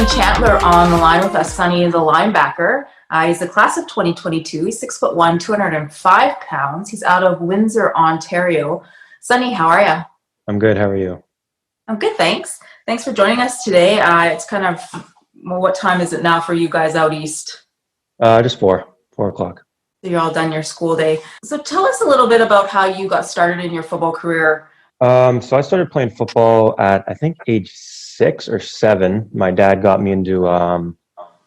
Sonny Chantler on the line with us. Sonny is a linebacker. He's the class of 2022. He's 6'1", 205 pounds. He's out of Windsor, Ontario. Sonny, how are you? I'm good. How are you? I'm good, thanks. Thanks for joining us today. It's kind of, well, what time is it now for you guys out east? Just 4 o'clock. So you're all done your school day. So tell us a little bit about how you got started in your football career. So I started playing football at, I think, age 6 or 7. My dad got me into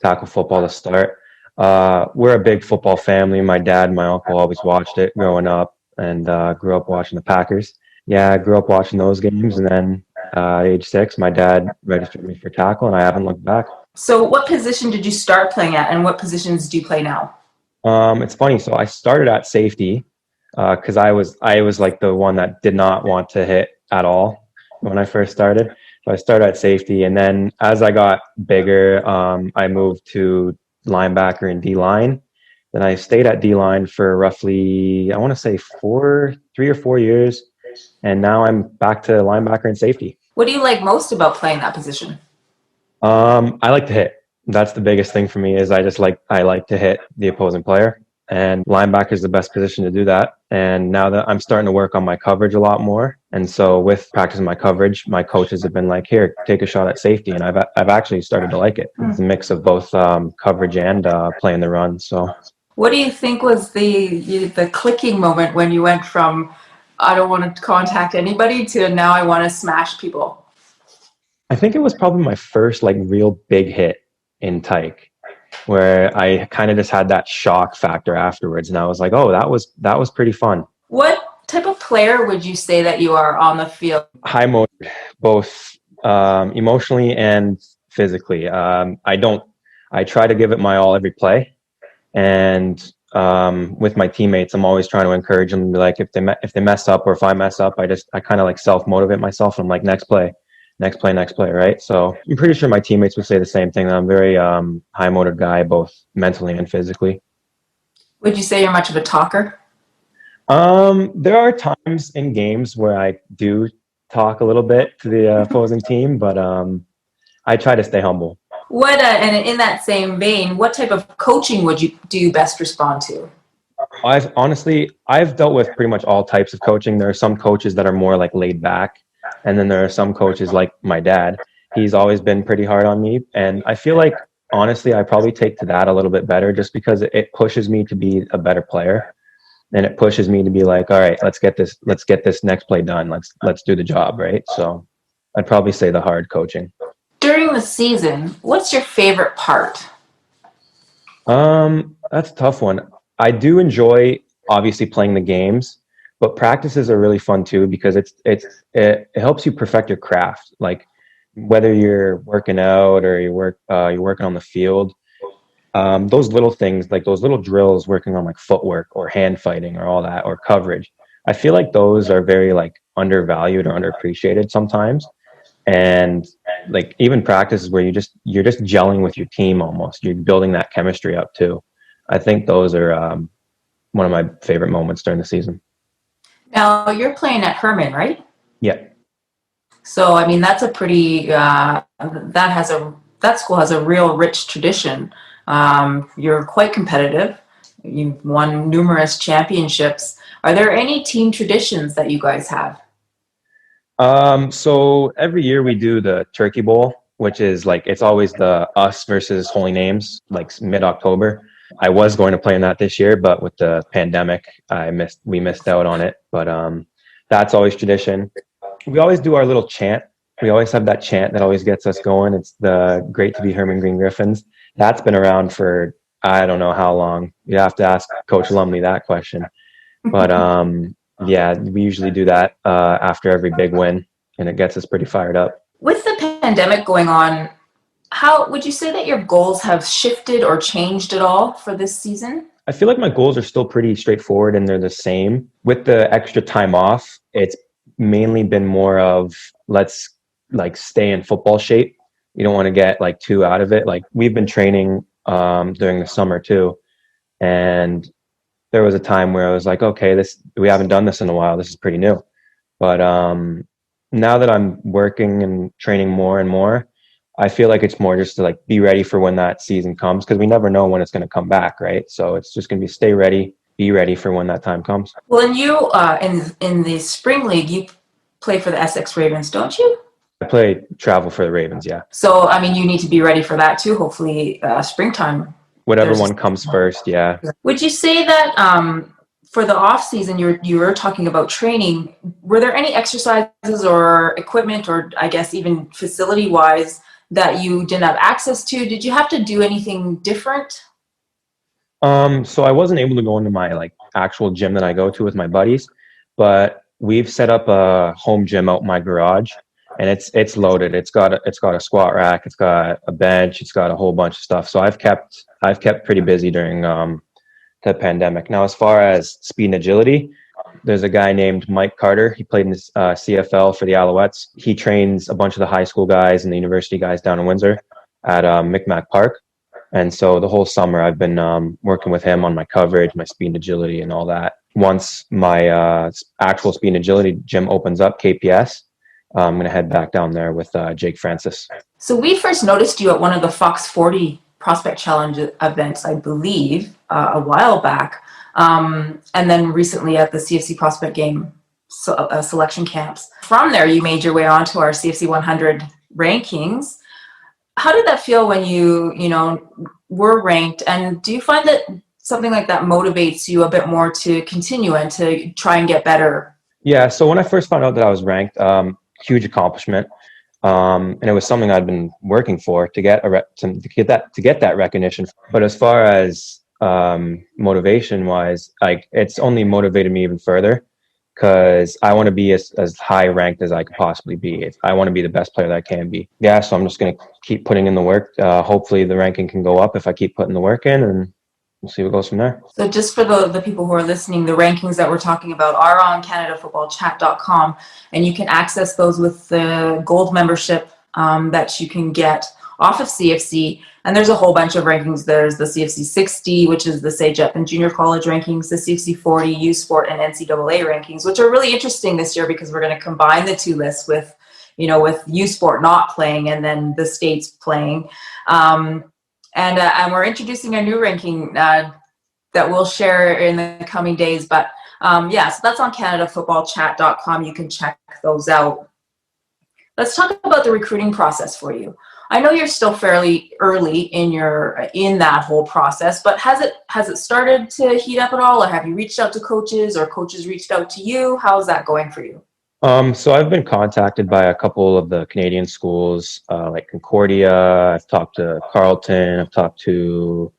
tackle football to start. We're a big football family. My dad and my uncle always watched it growing up, and grew up watching the Packers. Yeah, I grew up watching those games, and then age 6, my dad registered me for tackle, and I haven't looked back. So what position did you start playing at, and what positions do you play now? It's funny. So I started at safety because I was like the one that did not want to hit at all when I first started. So I started at safety, and then as I got bigger, I moved to linebacker and D-line. Then I stayed at D-line for roughly, I want to say 3 or 4 years, and now I'm back to linebacker and safety. What do you like most about playing that position? I like to hit. That's the biggest thing for me is I like to hit the opposing player, and linebacker is the best position to do that. And now that I'm starting to work on my coverage a lot more, and so with practicing my coverage, my coaches have been like, "Here, take a shot at safety," and I've actually started to like it. It's a mix of both coverage and playing the run. So, what do you think was the clicking moment when you went from I don't want to contact anybody to now I want to smash people? I think it was probably my first like real big hit in Tyke, where I kind of just had that shock factor afterwards, and I was like, "Oh, that was pretty fun." What type of player would you say that you are on the field? High motor, both emotionally and physically. I try to give it my all every play, and with my teammates, I'm always trying to encourage them to be like, if they mess up or if I mess up, I kind of like self motivate myself. I'm like, next play, right? So I'm pretty sure my teammates would say the same thing. That I'm very high motor guy, both mentally and physically. Would you say you're much of a talker? There are times in games where I do talk a little bit to the opposing team, but I try to stay humble. What and in that same vein, what type of coaching do you best respond to? I've dealt with pretty much all types of coaching. There are some coaches that are more like laid back, and then there are some coaches like my dad. He's always been pretty hard on me, and I feel like honestly I probably take to that a little bit better, just because it pushes me to be a better player, and it pushes me to be like, all right, let's get this next play done. Let's do the job, right? So I'd probably say the hard coaching. During the season, what's your favorite part? That's a tough one. I do enjoy obviously playing the games, but practices are really fun too, because it helps you perfect your craft. Like whether you're working out or you're working on the field, those little things, like those little drills, working on like footwork or hand fighting or all that, or coverage. I feel like those are very like undervalued or underappreciated sometimes. And like even practices where you're just gelling with your team, almost you're building that chemistry up too. I think those are one of my favorite moments during the season. Now you're playing at Herman, right? Yeah. So I mean that's a pretty that school has a real rich tradition. You're quite competitive. You've won numerous championships. Are there any team traditions that you guys have? So every year we do the Turkey Bowl, which is like, it's always the us versus Holy Names, like mid-October. I was going to play in that this year, but with the pandemic, we missed out on it. But that's always tradition. We always do our little chant. We always have that chant that always gets us going. It's the great to be Herman Green Griffins. That's been around for, I don't know how long. You have to ask Coach Lumley that question. But yeah, we usually do that after every big win, and it gets us pretty fired up. With the pandemic going on, how would you say that your goals have shifted or changed at all for this season? I feel like my goals are still pretty straightforward, and they're the same. With the extra time off, it's mainly been more of let's like stay in football shape. You don't want to get like too out of it. Like we've been training during the summer too, and there was a time where I was like, okay, we haven't done this in a while. This is pretty new. But now that I'm working and training more and more, I feel like it's more just to like be ready for when that season comes, because we never know when it's going to come back, right? So it's just going to be stay ready, be ready for when that time comes. Well, and you in the spring league, you play for the Essex Ravens, don't you? I play travel for the Ravens, yeah. So I mean, you need to be ready for that too. Hopefully, springtime. Whatever one comes first, yeah. Would you say that for the off season, you were talking about training? Were there any exercises or equipment, or I guess even facility wise, that you didn't have access to? Did you have to do anything different? So I wasn't able to go into my like actual gym that I go to with my buddies, but we've set up a home gym out in my garage, and it's loaded. It's got a squat rack, it's got a bench, it's got a whole bunch of stuff. So I've kept pretty busy during the pandemic. Now, as far as speed and agility, there's a guy named Mike Carter. He played in the CFL for the Alouettes. He trains a bunch of the high school guys and the university guys down in Windsor at Micmac Park. And so the whole summer I've been working with him on my coverage, my speed and agility and all that. Once my actual speed and agility gym opens up, KPS, I'm going to head back down there with Jake Francis. So we first noticed you at one of the Fox 40 Prospect Challenge events, I believe, a while back. And then recently at the CFC Prospect Game selection camps. From there, you made your way onto our CFC100 rankings. How did that feel when you were ranked? And do you find that something like that motivates you a bit more to continue and to try and get better? Yeah. So when I first found out that I was ranked, huge accomplishment. And it was something I'd been working for to get that recognition. But as far as motivation wise, like it's only motivated me even further, because I want to be as high ranked as I could possibly be. I want to be the best player that I can be. Yeah, so I'm just going to keep putting in the work. Hopefully the ranking can go up if I keep putting the work in, and we'll see what goes from there. So just for the people who are listening, the rankings that we're talking about are on CanadaFootballChat.com, and you can access those with the gold membership that you can get off of CFC. And there's a whole bunch of rankings. There's the CFC 60, which is the CEGEP and junior college rankings, the CFC 40, U Sport, and NCAA rankings, which are really interesting this year because we're going to combine the two lists with U Sport not playing and then the states playing. And we're introducing a new ranking that we'll share in the coming days. But so that's on CanadaFootballChat.com. You can check those out. Let's talk about the recruiting process for you. I know you're still fairly early in that whole process, but has it started to heat up at all, or have you reached out to coaches, or coaches reached out to you? How's that going for you? So I've been contacted by a couple of the Canadian schools, like Concordia. I've talked to Carleton. I've talked to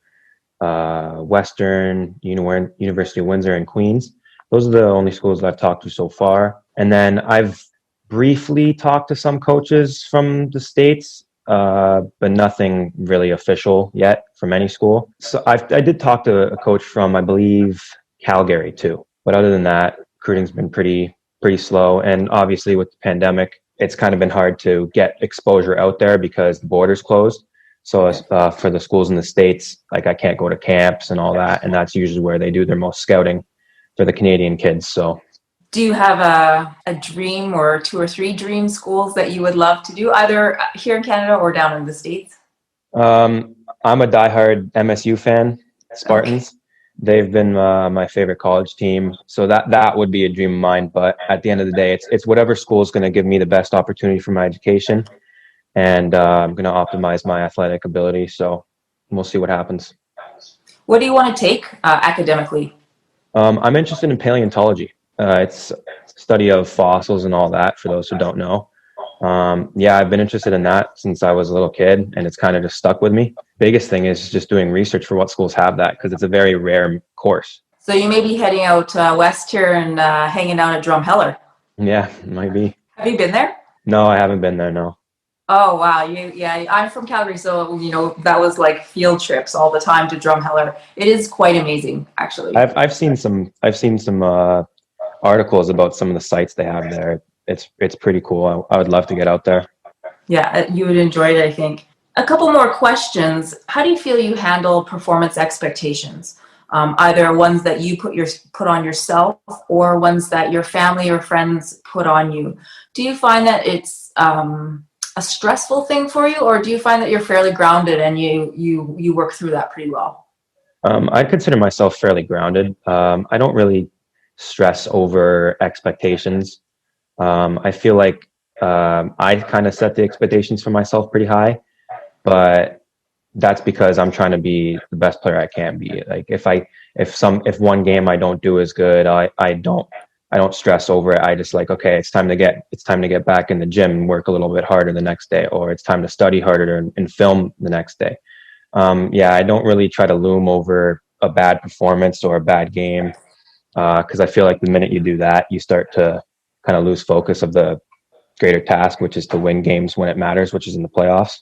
Western, University of Windsor, and Queens. Those are the only schools that I've talked to so far. And then I've briefly talked to some coaches from the States, but nothing really official yet from any school. So I did talk to a coach from, I believe, Calgary too. But other than that, recruiting's been pretty slow. And obviously with the pandemic, it's kind of been hard to get exposure out there because the border's closed. So for the schools in the States, like I can't go to camps and all that. And that's usually where they do their most scouting for the Canadian kids. So do you have a dream or 2 or 3 dream schools that you would love to do, either here in Canada or down in the States? I'm a diehard MSU fan, Spartans. Okay. They've been my favorite college team. So that would be a dream of mine. But at the end of the day, it's whatever school is going to give me the best opportunity for my education. And I'm going to optimize my athletic ability. So we'll see what happens. What do you want to take academically? I'm interested in paleontology. It's study of fossils and all that, for those who don't know. I've been interested in that since I was a little kid, and it's kind of just stuck with me. Biggest thing is just doing research for what schools have that, because it's a very rare course. So you may be heading out west here and hanging out at Drumheller. Yeah, might be. Have you been there? No, I haven't been there, no. Oh, wow. I'm from Calgary, so, that was like field trips all the time to Drumheller. It is quite amazing, actually. I've seen some articles about some of the sites they have there. It's pretty cool. I would love to get out there. Yeah, you would enjoy it, I think. A couple more questions. How do you feel you handle performance expectations? Either ones that you put on yourself or ones that your family or friends put on you. Do you find that it's a stressful thing for you, or do you find that you're fairly grounded and you work through that pretty well? I'd consider myself fairly grounded. I don't really stress over expectations. I feel like I kind of set the expectations for myself pretty high, but that's because I'm trying to be the best player I can be. Like if one game I don't do as good, I don't stress over it. I just like, okay, it's time to get back in the gym and work a little bit harder the next day, or it's time to study harder and film the next day. Yeah, I don't really try to loom over a bad performance or a bad game, because I feel like the minute you do that, you start to kind of lose focus of the greater task, which is to win games when it matters, which is in the playoffs.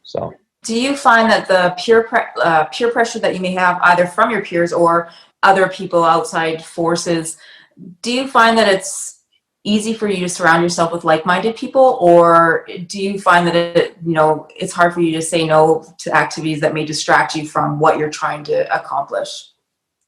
So, do you find that the peer pressure that you may have either from your peers or other people, outside forces, do you find that it's easy for you to surround yourself with like-minded people, or do you find that it's hard for you to say no to activities that may distract you from what you're trying to accomplish?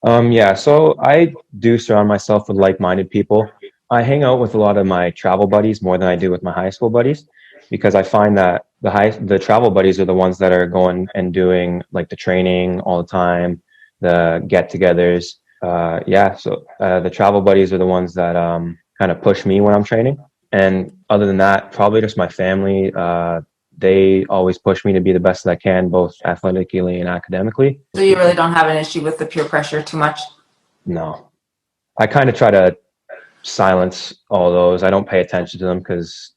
yeah, so I do surround myself with like-minded people. I hang out with a lot of my travel buddies more than I do with my high school buddies, because I find that the travel buddies are the ones that are going and doing like the training all the time, the get-togethers. Yeah, so the travel buddies are the ones that kind of push me when I'm training. And other than that, probably just my family. They always push me to be the best that I can, both athletically and academically. So you really don't have an issue with the peer pressure too much? No, I kind of try to silence all those. I don't pay attention to them because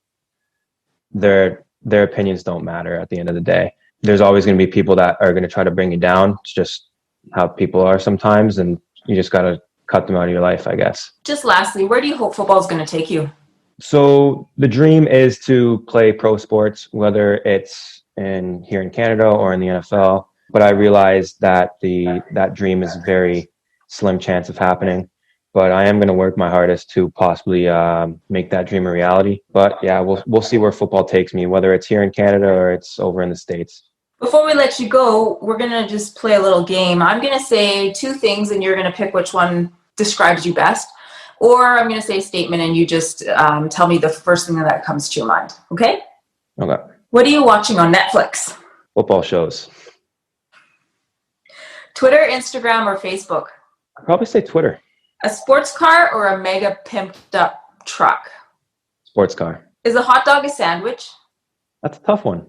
their opinions don't matter at the end of the day. There's always going to be people that are going to try to bring you down. It's just how people are sometimes, and you just got to cut them out of your life, I guess. Just lastly, where do you hope football is going to take you? So the dream is to play pro sports, whether it's here in Canada or in the NFL. But I realize that that dream is very slim chance of happening. But I am going to work my hardest to possibly make that dream a reality. But yeah, we'll see where football takes me, whether it's here in Canada or it's over in the States. Before we let you go, we're going to just play a little game. I'm going to say two things and you're going to pick which one describes you best. Or I'm going to say a statement and you just tell me the first thing that comes to your mind. Okay? Okay. What are you watching on Netflix? Football shows. Twitter, Instagram, or Facebook? I'd probably say Twitter. A sports car or a mega pimped up truck? Sports car. Is a hot dog a sandwich? That's a tough one.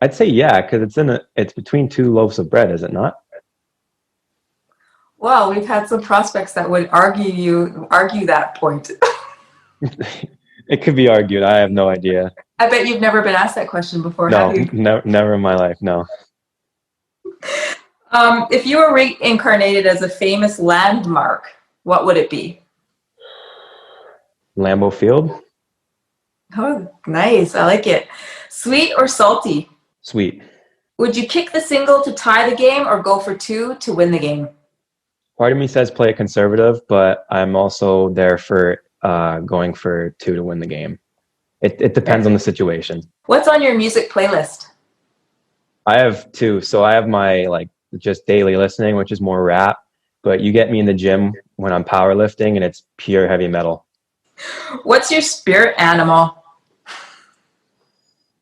I'd say yeah, because it's between two loaves of bread, is it not? Well, we've had some prospects that would argue that point. It could be argued. I have no idea. I bet you've never been asked that question before, No, have you? never in my life, no. If you were reincarnated as a famous landmark, what would it be? Lambeau Field? Oh, nice. I like it. Sweet or salty? Sweet. Would you kick the single to tie the game or go for two to win the game? Part of me says play it conservative, but I'm also there for going for two to win the game. It depends on the situation. What's on your music playlist? I have two. So I have my just daily listening, which is more rap, but you get me in the gym when I'm powerlifting and it's pure heavy metal. What's your spirit animal?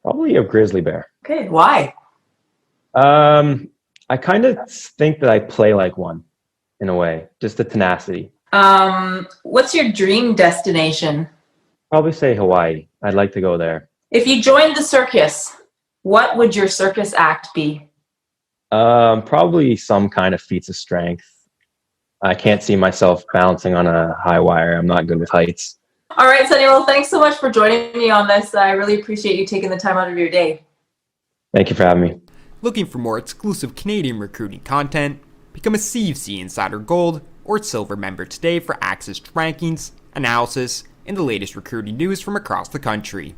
Probably a grizzly bear. Okay, why? I kind of think that I play like one in a way, just the tenacity. What's your dream destination? Probably say Hawaii. I'd like to go there. If you joined the circus, what would your circus act be? Probably some kind of feats of strength. I can't see myself bouncing on a high wire. I'm not good with heights. All right, Sonny. Well, thanks so much for joining me on this. I really appreciate you taking the time out of your day. Thank you for having me. Looking for more exclusive Canadian recruiting content? Become a CFC Insider Gold or Silver member today for access to rankings, analysis, and the latest recruiting news from across the country.